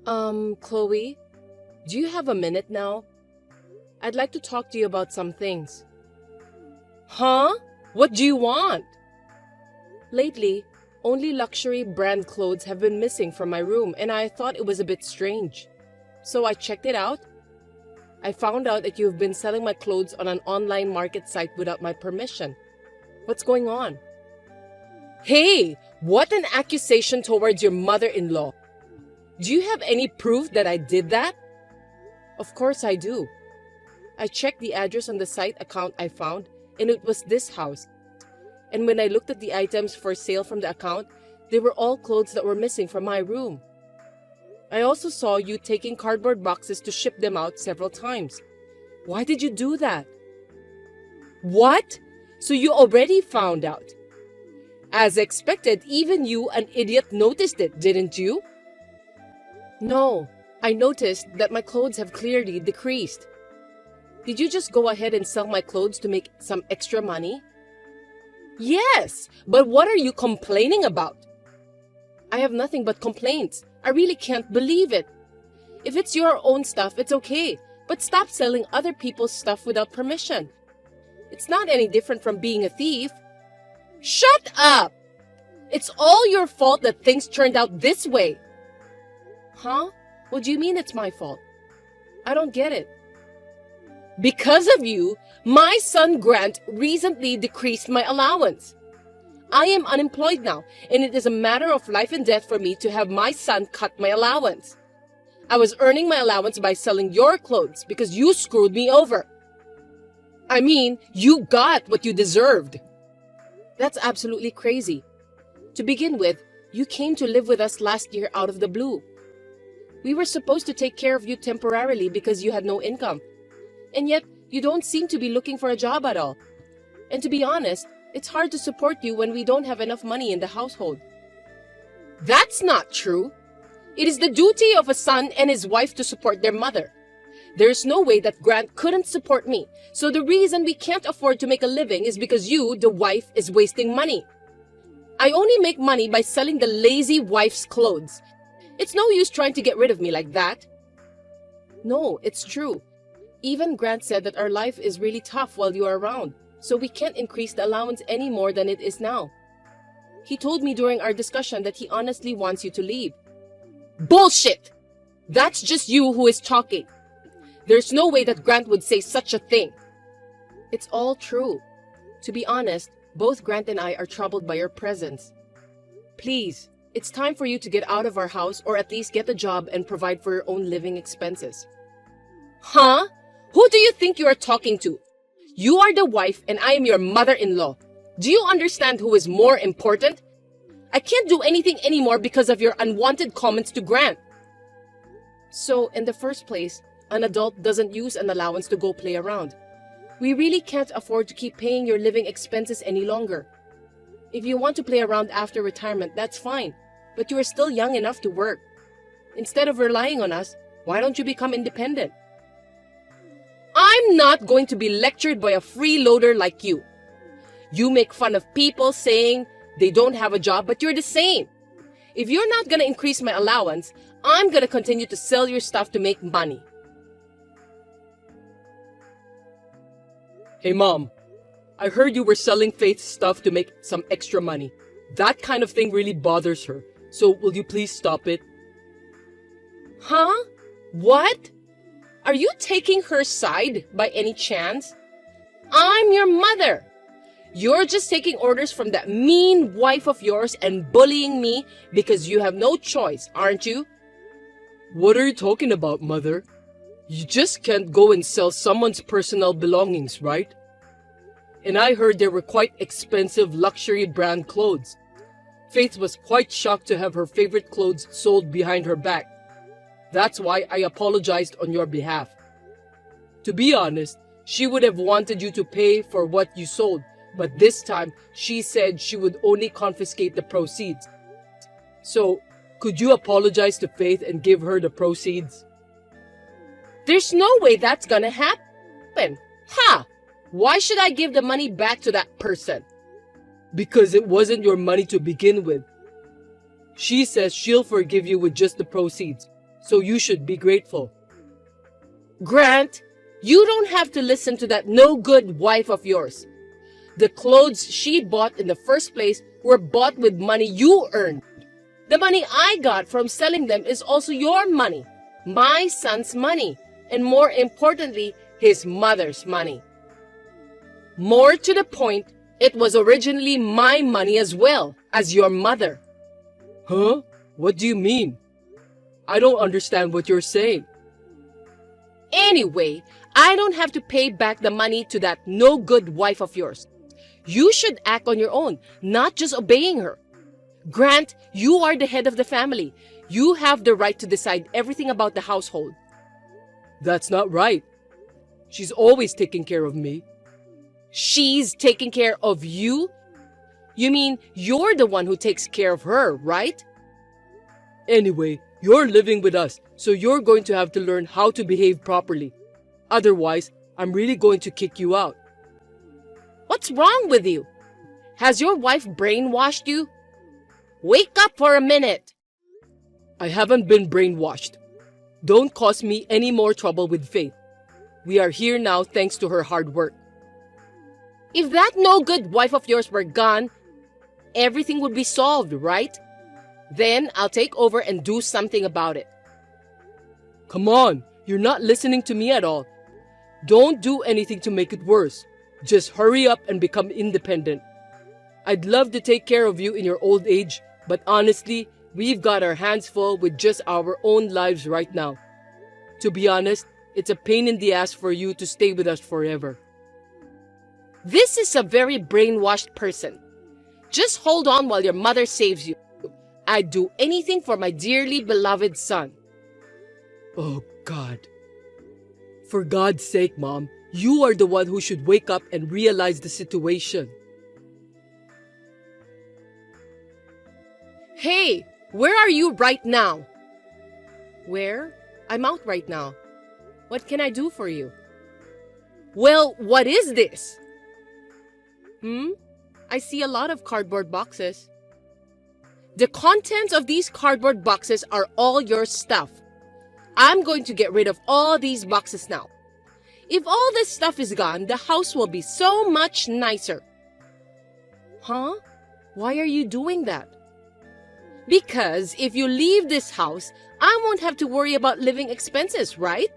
Chloe, do you have a minute now? I'd like to talk to you about some things. Huh? What do you want? Lately, only luxury brand clothes have been missing from my room and I thought it was a bit strange. So I checked it out. I found out that you've been selling my clothes on an online market site without my permission. What's going on? Hey, what an accusation towards your mother-in-law. Do you have any proof that I did that? Of course I do. I checked the address on the site account I found and it was this house. And when I looked at the items for sale from the account, they were all clothes that were missing from my room. I also saw you taking cardboard boxes to ship them out several times. Why did you do that? What? So you already found out? As expected, even you, an idiot, noticed it, didn't you? No, I noticed that my clothes have clearly decreased. Did you just go ahead and sell my clothes to make some extra money? Yes, but what are you complaining about? I have nothing but complaints. I really can't believe it. If it's your own stuff, it's okay, but stop selling other people's stuff without permission. It's not any different from being a thief. Shut up! It's all your fault that things turned out this way. Huh? What do you mean it's my fault? I don't get it. Because of you, my son Grant recently decreased my allowance. I am unemployed now, and it is a matter of life and death for me to have my son cut my allowance. I was earning my allowance by selling your clothes because you screwed me over. I mean, you got what you deserved. That's absolutely crazy. To begin with, you came to live with us last year out of the blue. We were supposed to take care of you temporarily because you had no income. And yet, you don't seem to be looking for a job at all. And to be honest, it's hard to support you when we don't have enough money in the household. That's not true. It is the duty of a son and his wife to support their mother. There's no way that Grant couldn't support me. So the reason we can't afford to make a living is because you, the wife, is wasting money. I only make money by selling the lazy wife's clothes. It's no use trying to get rid of me like that. No, it's true. Even Grant said that our life is really tough while you are around, so we can't increase the allowance any more than it is now. He told me during our discussion that he honestly wants you to leave. Bullshit! That's just you who is talking. There's no way that Grant would say such a thing. It's all true. To be honest, both Grant and I are troubled by your presence. Please, it's time for you to get out of our house or at least get a job and provide for your own living expenses. Huh? Who do you think you are talking to? You are the wife and I am your mother-in-law. Do you understand who is more important? I can't do anything anymore because of your unwanted comments to Grant. So, in the first place, an adult doesn't use an allowance to go play around. We really can't afford to keep paying your living expenses any longer. If you want to play around after retirement, that's fine, but you are still young enough to work. Instead of relying on us, why don't you become independent? I'm not going to be lectured by a freeloader like you. You make fun of people saying they don't have a job, but you're the same. If you're not going to increase my allowance, I'm going to continue to sell your stuff to make money. Hey Mom, I heard you were selling Faith's stuff to make some extra money. That kind of thing really bothers her, so will you please stop it? Huh? What? Are you taking her side by any chance? I'm your mother. You're just taking orders from that mean wife of yours and bullying me because you have no choice, aren't you? What are you talking about, Mother? You just can't go and sell someone's personal belongings, right? And I heard they were quite expensive luxury brand clothes. Faith was quite shocked to have her favorite clothes sold behind her back. That's why I apologized on your behalf. To be honest, she would have wanted you to pay for what you sold, but this time she said she would only confiscate the proceeds. So, could you apologize to Faith and give her the proceeds? There's no way that's gonna happen. Ha! Why should I give the money back to that person? Because it wasn't your money to begin with. She says she'll forgive you with just the proceeds. so you should be grateful. Grant, you don't have to listen to that no-good wife of yours. The clothes she bought in the first place were bought with money you earned. The money I got from selling them is also your money, my son's money, and more importantly, his mother's money. More to the point, it was originally my money as well as your mother. Huh? What do you mean? I don't understand what you're saying. Anyway, I don't have to pay back the money to that no-good wife of yours. You should act on your own, not just obeying her. Grant, you are the head of the family. You have the right to decide everything about the household. That's not right. She's always taking care of me. She's taking care of you? You mean you're the one who takes care of her, right? Anyway, you're living with us, so you're going to have to learn how to behave properly. Otherwise, I'm really going to kick you out. What's wrong with you? Has your wife brainwashed you? Wake up for a minute. I haven't been brainwashed. Don't cause me any more trouble with Faith. We are here now thanks to her hard work. If that no-good wife of yours were gone, everything would be solved, right? Then I'll take over and do something about it. Come on, you're not listening to me at all. Don't do anything to make it worse. Just hurry up and become independent. I'd love to take care of you in your old age, but honestly, we've got our hands full with just our own lives right now. To be honest, it's a pain in the ass for you to stay with us forever. This is a very brainwashed person. Just hold on while your mother saves you. I'd do anything for my dearly beloved son. Oh, God. For God's sake, Mom, you are the one who should wake up and realize the situation. Hey, where are you right now? Where? I'm out right now. What can I do for you? Well, what is this? I see a lot of cardboard boxes. The contents of these cardboard boxes are all your stuff. I'm going to get rid of all these boxes now. If all this stuff is gone, the house will be so much nicer. Huh? Why are you doing that? Because if you leave this house, I won't have to worry about living expenses, right?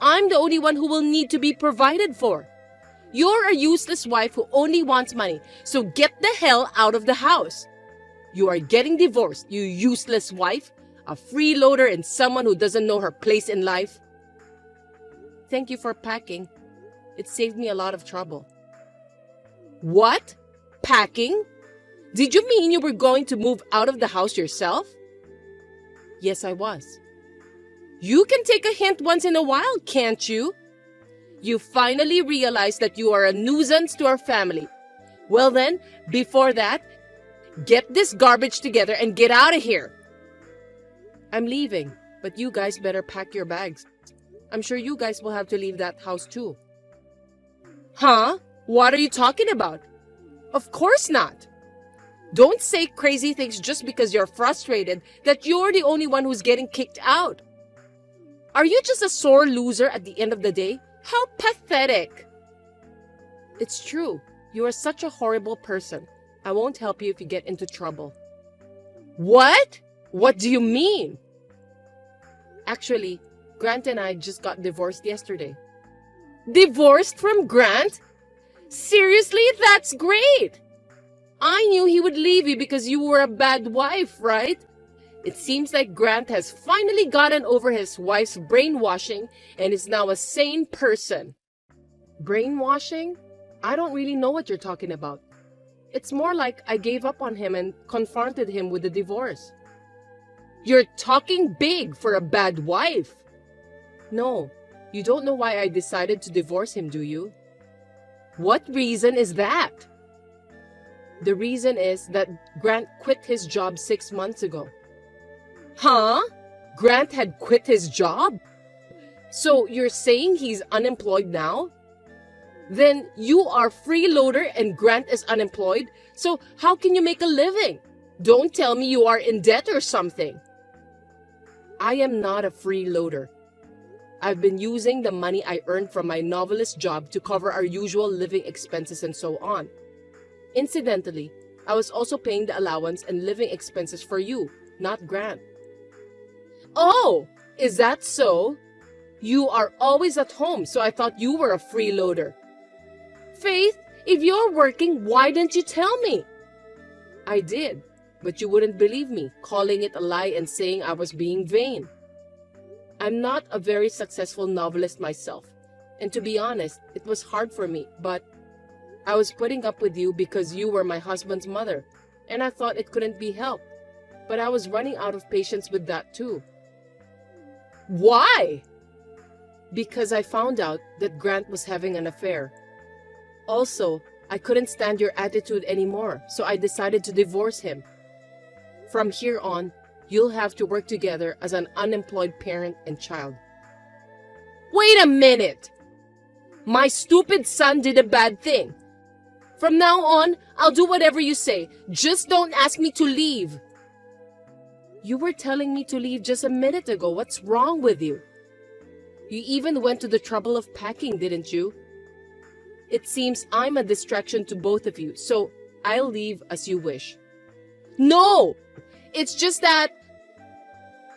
I'm the only one who will need to be provided for. You're a useless wife who only wants money, so get the hell out of the house. You are getting divorced, you useless wife, a freeloader and someone who doesn't know her place in life. Thank you for packing. It saved me a lot of trouble. What? Packing? Did you mean you were going to move out of the house yourself? Yes, I was. You can take a hint once in a while, can't you? You finally realized that you are a nuisance to our family. Well then, before that, get this garbage together and get out of here. I'm leaving, but you guys better pack your bags. I'm sure you guys will have to leave that house too. Huh? What are you talking about? Of course not. Don't say crazy things just because you're frustrated that you're the only one who's getting kicked out. Are you just a sore loser at the end of the day? How pathetic. It's true. You are such a horrible person. I won't help you if you get into trouble. What? What do you mean? Actually, Grant and I just got divorced yesterday. Divorced from Grant? Seriously? That's great! I knew he would leave you because you were a bad wife, right? It seems like Grant has finally gotten over his wife's brainwashing and is now a sane person. Brainwashing? I don't really know what you're talking about. It's more like I gave up on him and confronted him with the divorce. You're talking big for a bad wife. No, you don't know why I decided to divorce him, do you? What reason is that? The reason is that Grant quit his job 6 months ago. Huh? Grant had quit his job? So you're saying he's unemployed now? Then you are freeloader and Grant is unemployed, so how can you make a living? Don't tell me you are in debt or something. I am not a freeloader. I've been using the money I earned from my novelist job to cover our usual living expenses and so on. Incidentally, I was also paying the allowance and living expenses for you, not Grant. Oh, is that so? You are always at home, so I thought you were a freeloader. Faith, if you're working, why didn't you tell me? I did, but you wouldn't believe me, calling it a lie and saying I was being vain. I'm not a very successful novelist myself, and to be honest, it was hard for me, but I was putting up with you because you were my husband's mother, and I thought it couldn't be helped, but I was running out of patience with that too. Why? Because I found out that Grant was having an affair. Also, I couldn't stand your attitude anymore, so I decided to divorce him. From here on, you'll have to work together as an unemployed parent and child. Wait a minute! My stupid son did a bad thing. From now on, I'll do whatever you say. Just don't ask me to leave. You were telling me to leave just a minute ago. What's wrong with you? You even went to the trouble of packing, didn't you? It seems I'm a distraction to both of you, so I'll leave as you wish. No! It's just that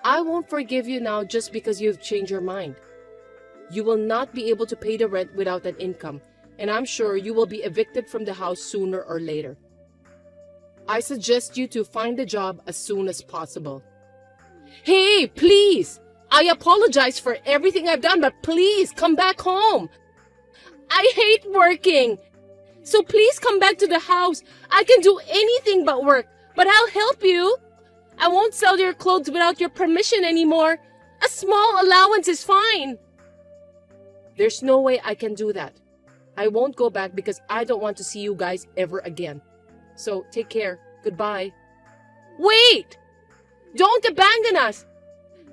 I won't forgive you now just because you've changed your mind. You will not be able to pay the rent without an income, and I'm sure you will be evicted from the house sooner or later. I suggest you to find a job as soon as possible. Hey, please! I apologize for everything I've done, but please come back home. I hate working. So please come back to the house. I can do anything but work, but I'll help you. I won't sell your clothes without your permission anymore. A small allowance is fine. There's no way I can do that. I won't go back because I don't want to see you guys ever again. So take care. Goodbye. Wait! Don't abandon us.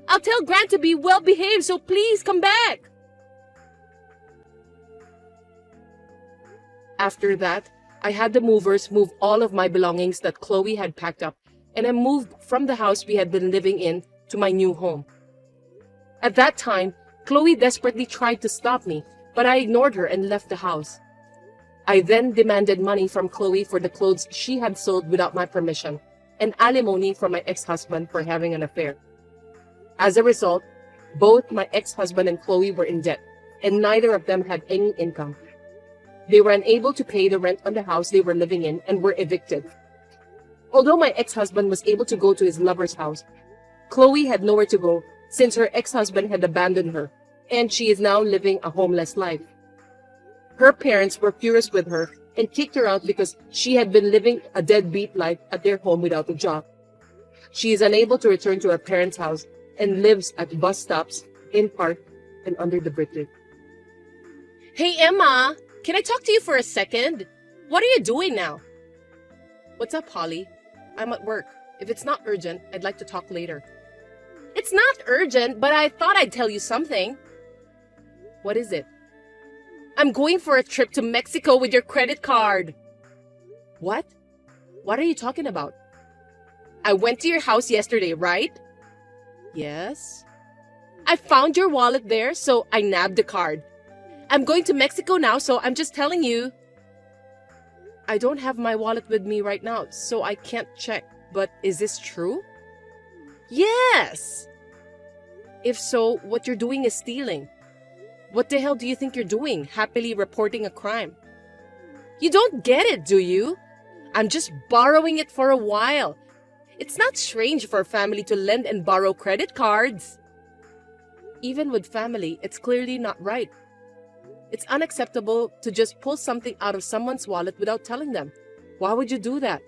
I'll tell Grant to be well behaved, so please come back. After that, I had the movers move all of my belongings that Chloe had packed up, and I moved from the house we had been living in to my new home. At that time, Chloe desperately tried to stop me, but I ignored her and left the house. I then demanded money from Chloe for the clothes she had sold without my permission, and alimony from my ex-husband for having an affair. As a result, both my ex-husband and Chloe were in debt, and neither of them had any income. They were unable to pay the rent on the house they were living in and were evicted. Although my ex-husband was able to go to his lover's house, Chloe had nowhere to go since her ex-husband had abandoned her, and she is now living a homeless life. Her parents were furious with her and kicked her out because she had been living a deadbeat life at their home without a job. She is unable to return to her parents' house and lives at bus stops, in park, and under the bridges. Hey, Emma! Can I talk to you for a second? What are you doing now? What's up, Holly? I'm at work. If it's not urgent, I'd like to talk later. It's not urgent, but I thought I'd tell you something. What is it? I'm going for a trip to Mexico with your credit card. What? What are you talking about? I went to your house yesterday, right? Yes. I found your wallet there, so I nabbed the card. I'm going to Mexico now, so I'm just telling you. I don't have my wallet with me right now, so I can't check. But is this true? Yes! If so, what you're doing is stealing. What the hell do you think you're doing, happily reporting a crime? You don't get it, do you? I'm just borrowing it for a while. It's not strange for a family to lend and borrow credit cards. Even with family, it's clearly not right. It's unacceptable to just pull something out of someone's wallet without telling them. Why would you do that?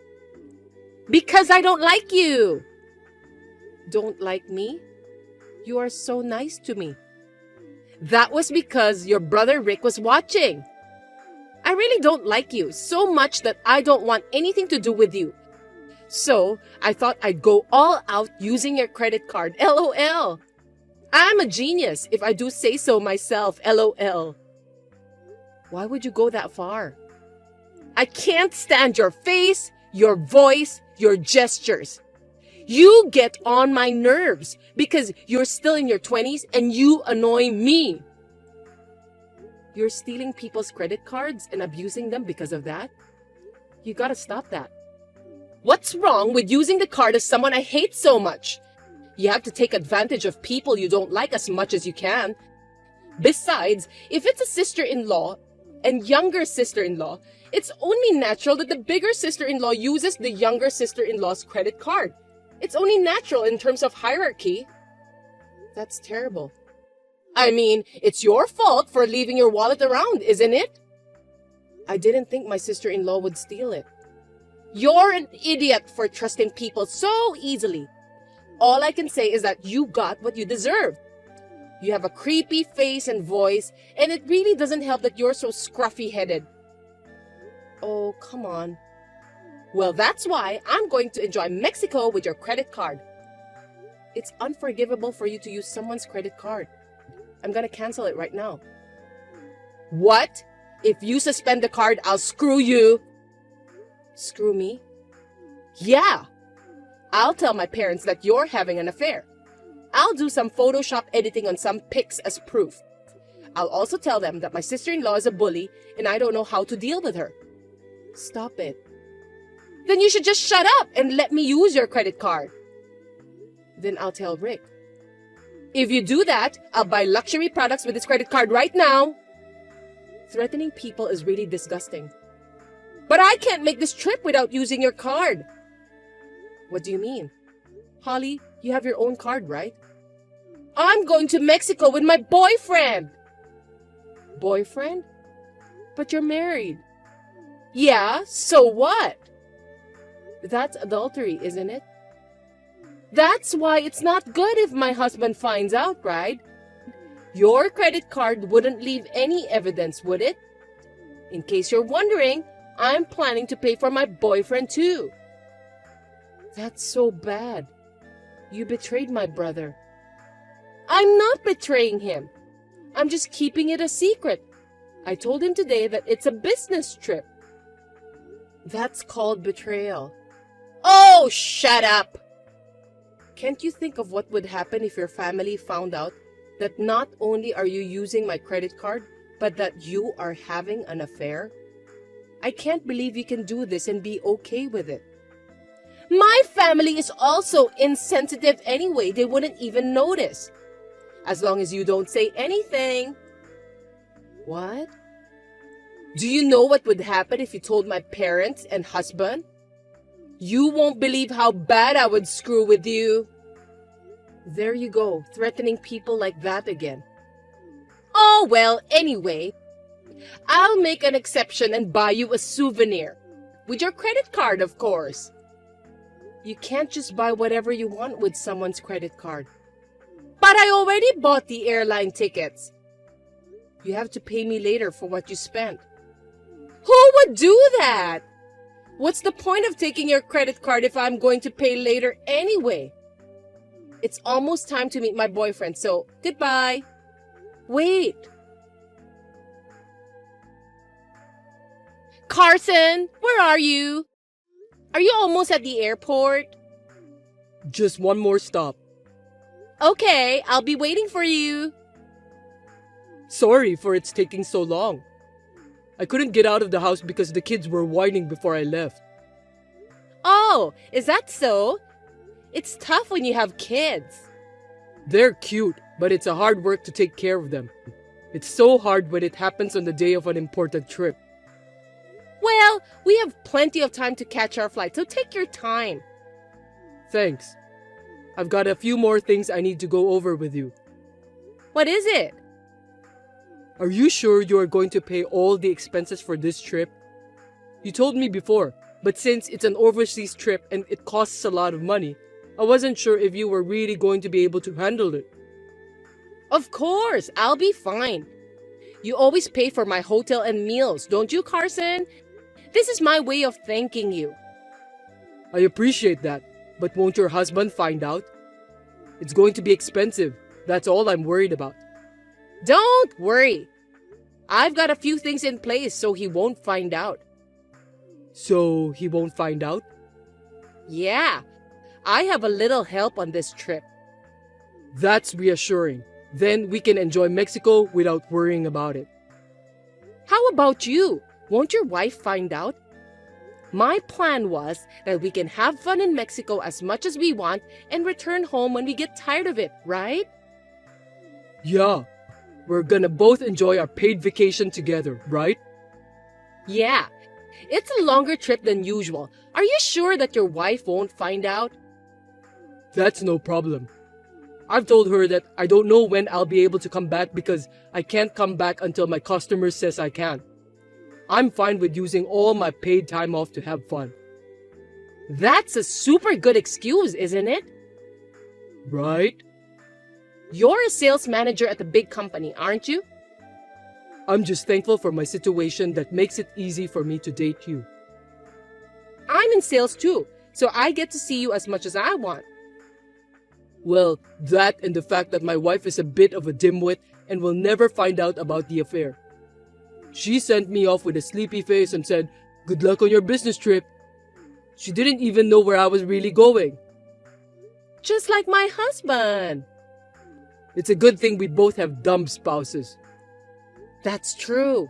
Because I don't like you. Don't like me? You are so nice to me. That was because your brother Rick was watching. I really don't like you so much that I don't want anything to do with you. So I thought I'd go all out using your credit card. LOL. I'm a genius if I do say so myself. LOL. Why would you go that far? I can't stand your face, your voice, your gestures. You get on my nerves because you're still in your 20s and you annoy me. You're stealing people's credit cards and abusing them because of that? You gotta stop that. What's wrong with using the card of someone I hate so much? You have to take advantage of people you don't like as much as you can. Besides, if it's a sister-in-law and younger sister-in-law, it's only natural that the bigger sister-in-law uses the younger sister-in-law's credit card. It's only natural in terms of hierarchy. That's terrible. I mean, it's your fault for leaving your wallet around, isn't it? I didn't think my sister-in-law would steal it. You're an idiot for trusting people so easily. All I can say is that you got what you deserve. You have a creepy face and voice, and it really doesn't help that you're so scruffy-headed. Oh, come on. Well, that's why I'm going to enjoy Mexico with your credit card. It's unforgivable for you to use someone's credit card. I'm gonna cancel it right now. What? If you suspend the card, I'll screw you. Screw me? Yeah. I'll tell my parents that you're having an affair. I'll do some Photoshop editing on some pics as proof. I'll also tell them that my sister-in-law is a bully and I don't know how to deal with her. Stop it. Then you should just shut up and let me use your credit card. Then I'll tell Rick. If you do that, I'll buy luxury products with this credit card right now. Threatening people is really disgusting. But I can't make this trip without using your card. What do you mean? Holly, you have your own card, right? I'm going to Mexico with my boyfriend. Boyfriend? But you're married. Yeah, so what? That's adultery, isn't it? That's why it's not good if my husband finds out, right? Your credit card wouldn't leave any evidence, would it? In case you're wondering, I'm planning to pay for my boyfriend too. That's so bad. You betrayed my brother. I'm not betraying him. I'm just keeping it a secret. I told him today that it's a business trip. That's called betrayal. Oh, shut up! Can't you think of what would happen if your family found out that not only are you using my credit card, but that you are having an affair? I can't believe you can do this and be okay with it. My family is also insensitive anyway. They wouldn't even notice. As long as you don't say anything. What? Do you know what would happen if you told my parents and husband? You won't believe how bad I would screw with you. There you go, threatening people like that again. Oh, well, anyway, I'll make an exception and buy you a souvenir. With your credit card, of course. You can't just buy whatever you want with someone's credit card. But I already bought the airline tickets. You have to pay me later for what you spent. Who would do that? What's the point of taking your credit card if I'm going to pay later anyway? It's almost time to meet my boyfriend, so goodbye. Wait. Carson, where are you? Are you almost at the airport? Just one more stop. Okay, I'll be waiting for you. Sorry for it's taking so long. I couldn't get out of the house because the kids were whining before I left. Oh, is that so? It's tough when you have kids. They're cute, but it's a hard work to take care of them. It's so hard when it happens on the day of an important trip. Well, we have plenty of time to catch our flight, so take your time. Thanks. I've got a few more things I need to go over with you. What is it? Are you sure you are going to pay all the expenses for this trip? You told me before, but since it's an overseas trip and it costs a lot of money, I wasn't sure if you were really going to be able to handle it. Of course, I'll be fine. You always pay for my hotel and meals, don't you, Carson? This is my way of thanking you. I appreciate that, but won't your husband find out? It's going to be expensive. That's all I'm worried about. Don't worry. I've got a few things in place so he won't find out. So he won't find out? Yeah. I have a little help on this trip. That's reassuring. Then we can enjoy Mexico without worrying about it. How about you? Won't your wife find out? My plan was that we can have fun in Mexico as much as we want and return home when we get tired of it, right? Yeah, we're gonna both enjoy our paid vacation together, right? Yeah, it's a longer trip than usual. Are you sure that your wife won't find out? That's no problem. I've told her that I don't know when I'll be able to come back because I can't come back until my customer says I can. I'm fine with using all my paid time off to have fun. That's a super good excuse, isn't it? Right? You're a sales manager at a big company, aren't you? I'm just thankful for my situation that makes it easy for me to date you. I'm in sales too, so I get to see you as much as I want. Well, that and the fact that my wife is a bit of a dimwit and will never find out about the affair. She sent me off with a sleepy face and said, "Good luck on your business trip." She didn't even know where I was really going. Just like my husband. It's a good thing we both have dumb spouses. That's true.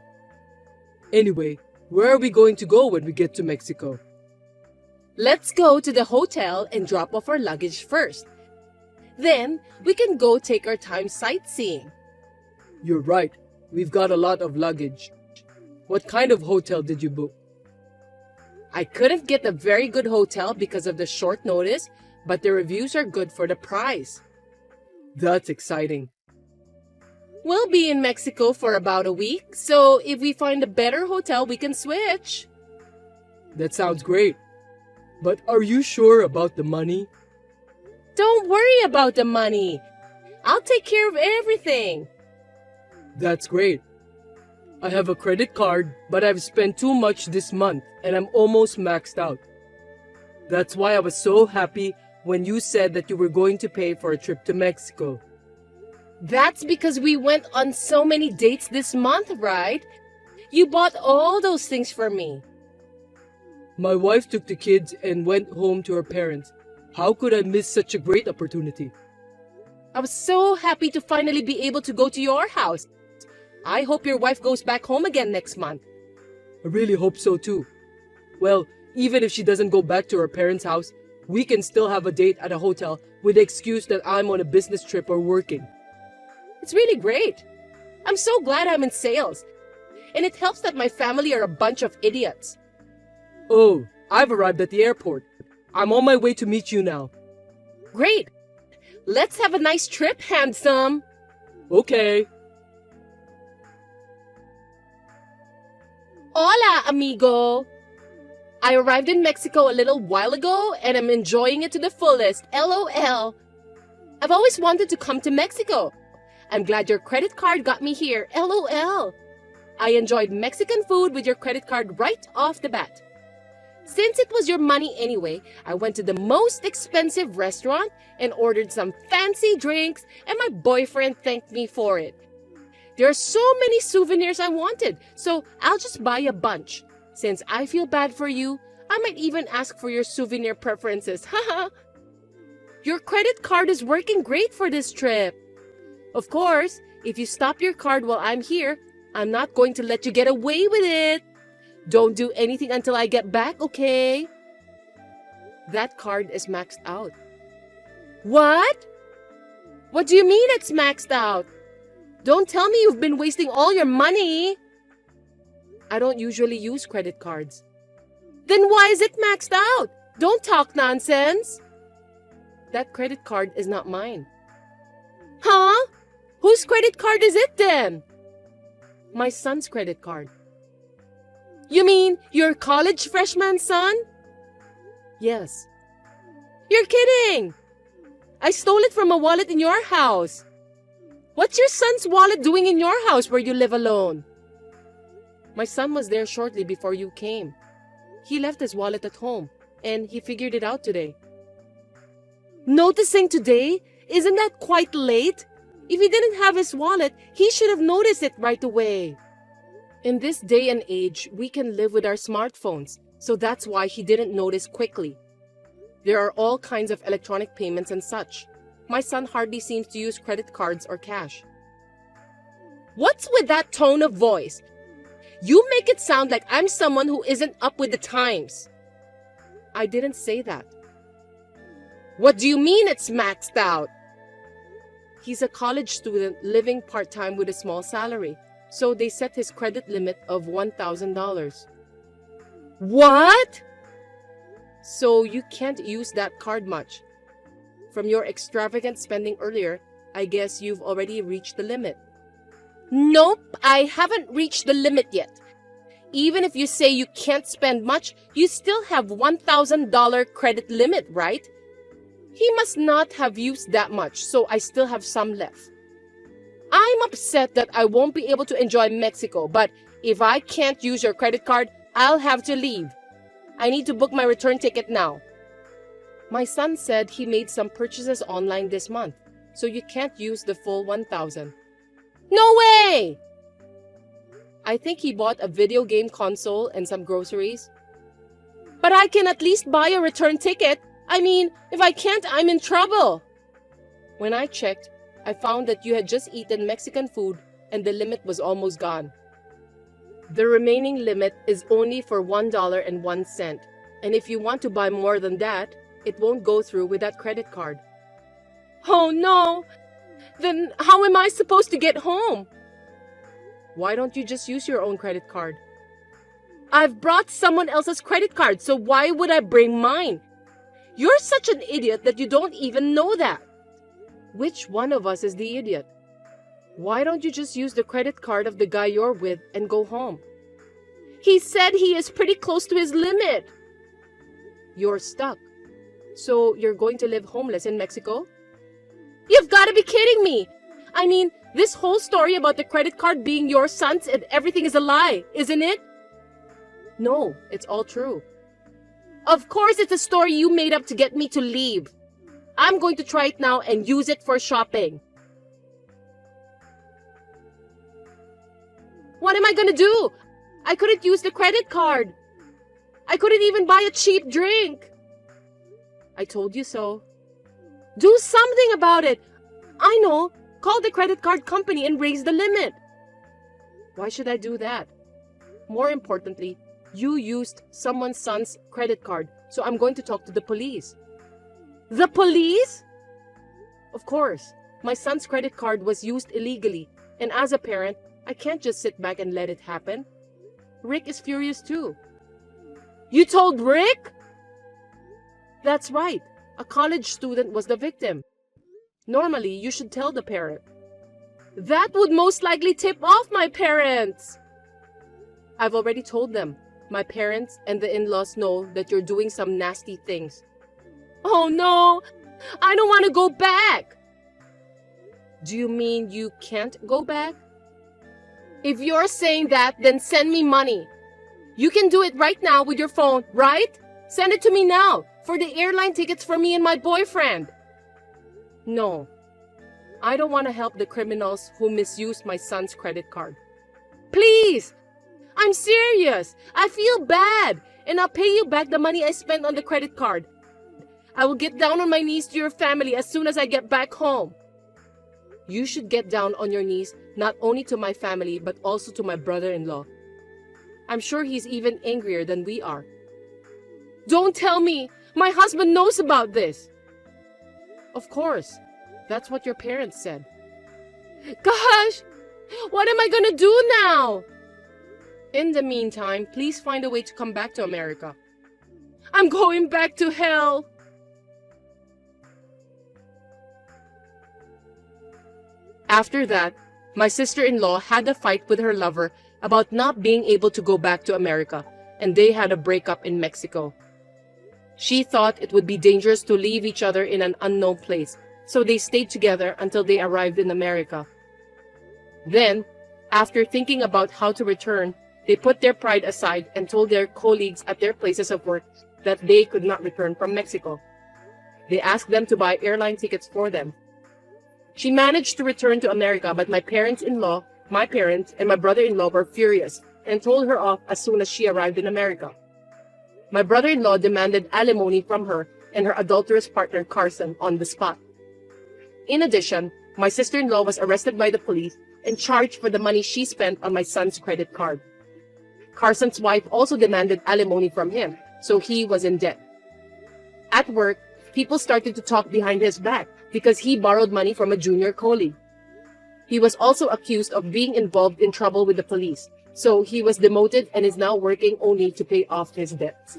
Anyway, where are we going to go when we get to Mexico? Let's go to the hotel and drop off our luggage first. Then, we can go take our time sightseeing. You're right. We've got a lot of luggage. What kind of hotel did you book? I couldn't get a very good hotel because of the short notice, but the reviews are good for the price. That's exciting. We'll be in Mexico for about a week, so if we find a better hotel, we can switch. That sounds great. But are you sure about the money? Don't worry about the money. I'll take care of everything. That's great. I have a credit card, but I've spent too much this month and I'm almost maxed out. That's why I was so happy when you said that you were going to pay for a trip to Mexico. That's because we went on so many dates this month, right? You bought all those things for me. My wife took the kids and went home to her parents. How could I miss such a great opportunity? I was so happy to finally be able to go to your house. I hope your wife goes back home again next month. I really hope so too. Well, even if she doesn't go back to her parents' house, we can still have a date at a hotel with the excuse that I'm on a business trip or working. It's really great. I'm so glad I'm in sales. And it helps that my family are a bunch of idiots. Oh, I've arrived at the airport. I'm on my way to meet you now. Great. Let's have a nice trip, handsome. Okay. Hola, amigo. I arrived in Mexico a little while ago and I'm enjoying it to the fullest. LOL. I've always wanted to come to Mexico. I'm glad your credit card got me here. LOL. I enjoyed Mexican food with your credit card right off the bat. Since it was your money anyway, I went to the most expensive restaurant and ordered some fancy drinks, and my boyfriend thanked me for it. There are so many souvenirs I wanted, so I'll just buy a bunch. Since I feel bad for you, I might even ask for your souvenir preferences. Haha. Your credit card is working great for this trip. Of course, if you stop your card while I'm here, I'm not going to let you get away with it. Don't do anything until I get back, okay? That card is maxed out. What? What do you mean it's maxed out? Don't tell me you've been wasting all your money. I don't usually use credit cards. Then why is it maxed out? Don't talk nonsense. That credit card is not mine. Huh? Whose credit card is it then? My son's credit card. You mean your college freshman son? Yes. You're kidding! I stole it from a wallet in your house. What's your son's wallet doing in your house where you live alone? My son was there shortly before you came. He left his wallet at home, and he figured it out today. Noticing today? Isn't that quite late? If he didn't have his wallet, he should have noticed it right away. In this day and age, we can live with our smartphones, so that's why he didn't notice quickly. There are all kinds of electronic payments and such. My son hardly seems to use credit cards or cash. What's with that tone of voice? You make it sound like I'm someone who isn't up with the times. I didn't say that. What do you mean it's maxed out? He's a college student living part-time with a small salary, so they set his credit limit of $1,000. What? So you can't use that card much. From your extravagant spending earlier, I guess you've already reached the limit. Nope, I haven't reached the limit yet. Even if you say you can't spend much, you still have $1,000 credit limit, right? He must not have used that much, so I still have some left. I'm upset that I won't be able to enjoy Mexico, but if I can't use your credit card, I'll have to leave. I need to book my return ticket now. My son said he made some purchases online this month, so you can't use the full $1,000. No way! I think he bought a video game console and some groceries. But I can at least buy a return ticket. I mean, if I can't, I'm in trouble. When I checked, I found that you had just eaten Mexican food and the limit was almost gone. The remaining limit is only for $1.01, and if you want to buy more than that, it won't go through with that credit card. Oh no! Then how am I supposed to get home? Why don't you just use your own credit card? I've brought someone else's credit card, so why would I bring mine? You're such an idiot that you don't even know that. Which one of us is the idiot? Why don't you just use the credit card of the guy you're with and go home? He said he is pretty close to his limit. You're stuck. So you're going to live homeless in Mexico? You've got to be kidding me! I mean, this whole story about the credit card being your son's and everything is a lie, isn't it? No, it's all true. Of course it's a story you made up to get me to leave. I'm going to try it now and use it for shopping. What am I going to do? I couldn't use the credit card. I couldn't even buy a cheap drink. I told you so. Do something about it. I know. Call the credit card company and raise the limit. Why should I do that? More importantly, you used someone's son's credit card, so I'm going to talk to the police. The police? Of course. My son's credit card was used illegally, and as a parent, I can't just sit back and let it happen. Rick is furious too. You told Rick? That's right. A college student was the victim. Normally, you should tell the parent. That would most likely tip off my parents. I've already told them. My parents and the in-laws know that you're doing some nasty things. Oh no! I don't want to go back! Do you mean you can't go back? If you're saying that, then send me money. You can do it right now with your phone, right? Send it to me now, for the airline tickets for me and my boyfriend. No, I don't want to help the criminals who misused my son's credit card. Please! I'm serious! I feel bad, and I'll pay you back the money I spent on the credit card. I will get down on my knees to your family as soon as I get back home. You should get down on your knees not only to my family but also to my brother-in-law. I'm sure he's even angrier than we are. Don't tell me! My husband knows about this! Of course. That's what your parents said. Gosh! What am I gonna do now? In the meantime, please find a way to come back to America. I'm going back to hell! After that, my sister-in-law had a fight with her lover about not being able to go back to America, and they had a breakup in Mexico. She thought it would be dangerous to leave each other in an unknown place, so they stayed together until they arrived in America. Then, after thinking about how to return, they put their pride aside and told their colleagues at their places of work that they could not return from Mexico. They asked them to buy airline tickets for them. She managed to return to America, but my parents-in-law, my parents, and my brother-in-law were furious and told her off as soon as she arrived in America. My brother-in-law demanded alimony from her and her adulterous partner Carson on the spot. In addition, my sister-in-law was arrested by the police and charged for the money she spent on my son's credit card. Carson's wife also demanded alimony from him, so he was in debt. At work, people started to talk behind his back because he borrowed money from a junior colleague. He was also accused of being involved in trouble with the police, so he was demoted and is now working only to pay off his debts.